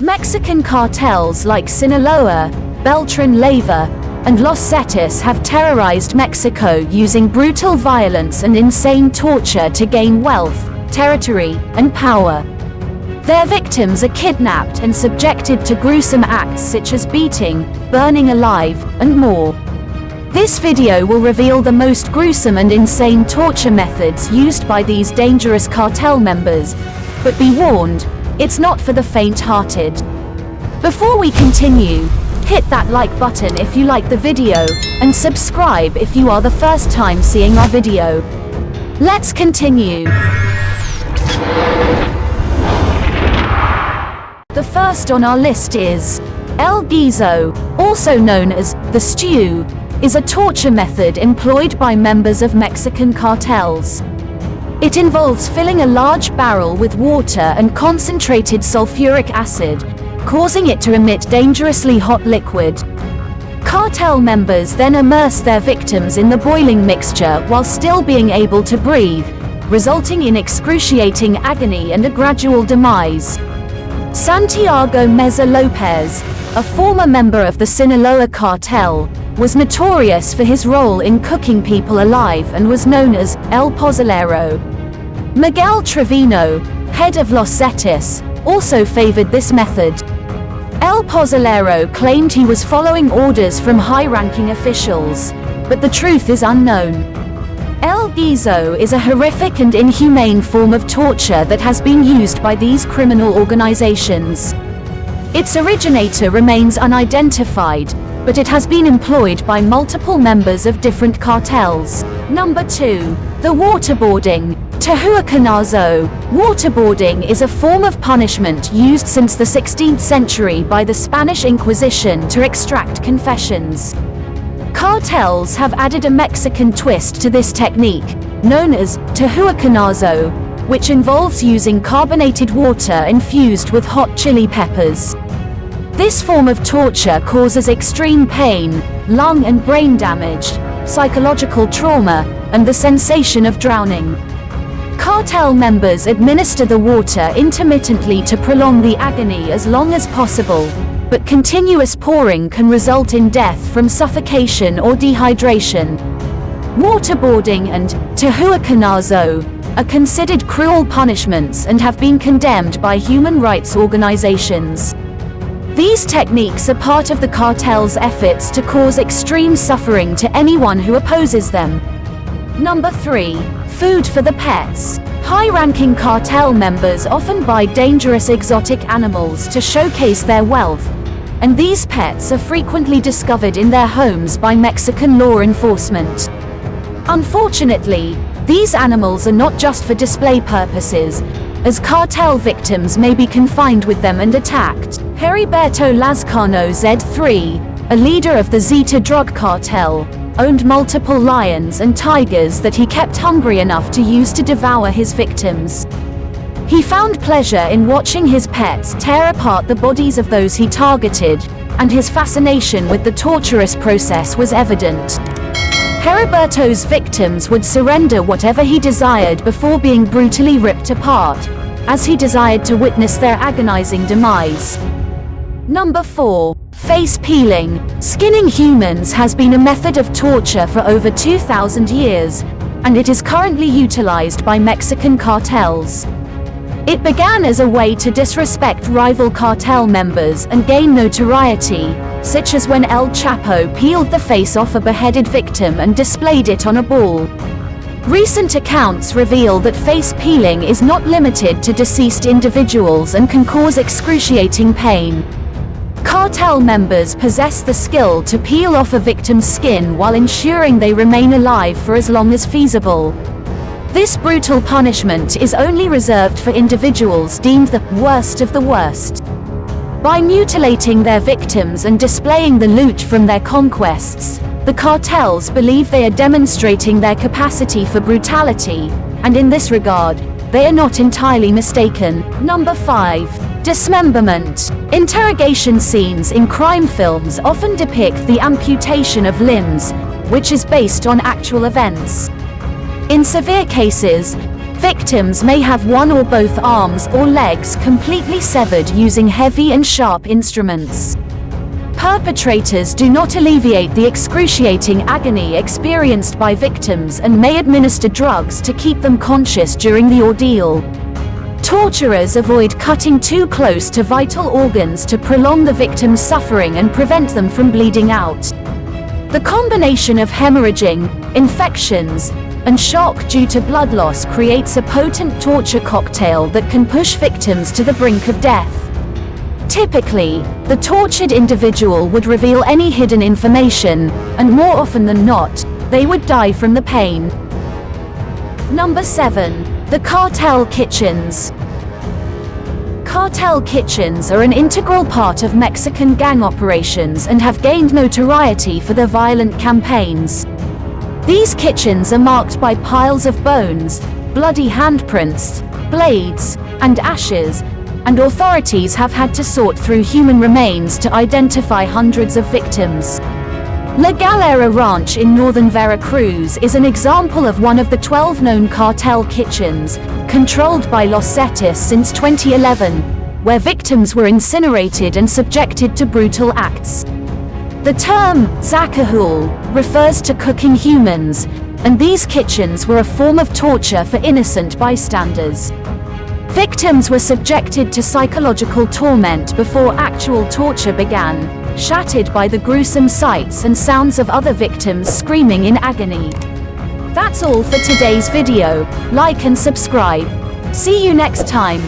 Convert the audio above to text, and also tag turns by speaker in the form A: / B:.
A: Mexican cartels like Sinaloa, Beltran Leyva, and Los Zetas have terrorized Mexico using brutal violence and insane torture to gain wealth, territory, and power. Their victims are kidnapped and subjected to gruesome acts such as beating, burning alive, and more. This video will reveal the most gruesome and insane torture methods used by these dangerous cartel members, but be warned, it's not for the faint-hearted. Before we continue, hit that like button if you like the video, and subscribe if you are the first time seeing our video. Let's continue. The first on our list is El Guiso, also known as the stew, is a torture method employed by members of Mexican cartels. It involves filling a large barrel with water and concentrated sulfuric acid, causing it to emit dangerously hot liquid. Cartel members then immerse their victims in the boiling mixture while still being able to breathe, resulting in excruciating agony and a gradual demise. Santiago Meza Lopez, a former member of the Sinaloa cartel, was notorious for his role in cooking people alive and was known as El Pozalero. Miguel Trevino, head of Los Zetas, also favored this method. El Pozalero claimed he was following orders from high-ranking officials, but the truth is unknown. El Guiso is a horrific and inhumane form of torture that has been used by these criminal organizations. Its originator remains unidentified, but it has been employed by multiple members of different cartels. Number 2. The waterboarding. Tehuacanazo. Waterboarding is a form of punishment used since the 16th century by the Spanish Inquisition to extract confessions. Cartels have added a Mexican twist to this technique, known as Tehuacanazo, which involves using carbonated water infused with hot chili peppers. This form of torture causes extreme pain, lung and brain damage, psychological trauma, and the sensation of drowning. Cartel members administer the water intermittently to prolong the agony as long as possible, but continuous pouring can result in death from suffocation or dehydration. Waterboarding and Tehuacanazo are considered cruel punishments and have been condemned by human rights organizations. These techniques are part of the cartel's efforts to cause extreme suffering to anyone who opposes them. Number 3. Food for the pets. High-ranking cartel members often buy dangerous exotic animals to showcase their wealth, and these pets are frequently discovered in their homes by Mexican law enforcement. Unfortunately, these animals are not just for display purposes, as cartel victims may be confined with them and attacked. Heriberto Lazcano Z3, a leader of the Zeta drug cartel, owned multiple lions and tigers that he kept hungry enough to use to devour his victims. He found pleasure in watching his pets tear apart the bodies of those he targeted, and his fascination with the torturous process was evident. Heriberto's victims would surrender whatever he desired before being brutally ripped apart, as he desired to witness their agonizing demise. Number 4. Face peeling. Skinning humans has been a method of torture for over 2,000 years, and it is currently utilized by Mexican cartels. It began as a way to disrespect rival cartel members and gain notoriety, such as when El Chapo peeled the face off a beheaded victim and displayed it on a ball. Recent accounts reveal that face peeling is not limited to deceased individuals and can cause excruciating pain. Cartel members possess the skill to peel off a victim's skin while ensuring they remain alive for as long as feasible. This brutal punishment is only reserved for individuals deemed the worst of the worst. By mutilating their victims and displaying the loot from their conquests, the cartels believe they are demonstrating their capacity for brutality, and in this regard, they are not entirely mistaken. Number 5. Dismemberment. Interrogation scenes in crime films often depict the amputation of limbs, which is based on actual events. In severe cases, Victims may have one or both arms or legs completely severed using heavy and sharp instruments. Perpetrators do not alleviate the excruciating agony experienced by victims and may administer drugs to keep them conscious during the ordeal. Torturers avoid cutting too close to vital organs to prolong the victim's suffering and prevent them from bleeding out. The combination of hemorrhaging, infections, and shock due to blood loss creates a potent torture cocktail that can push victims to the brink of death. Typically, the tortured individual would reveal any hidden information, and more often than not, they would die from the pain. Number 7. The cartel kitchens. Cartel kitchens are an integral part of Mexican gang operations and have gained notoriety for their violent campaigns. These kitchens are marked by piles of bones, bloody handprints, blades, and ashes, and authorities have had to sort through human remains to identify hundreds of victims. La Galera Ranch in northern Veracruz is an example of one of the 12 known cartel kitchens, controlled by Los Zetas since 2011, where victims were incinerated and subjected to brutal acts. The term Zacahul refers to cooking humans, and these kitchens were a form of torture for innocent bystanders. Victims were subjected to psychological torment before actual torture began, shattered by the gruesome sights and sounds of other victims screaming in agony. That's all for today's video. Like and subscribe. See you next time.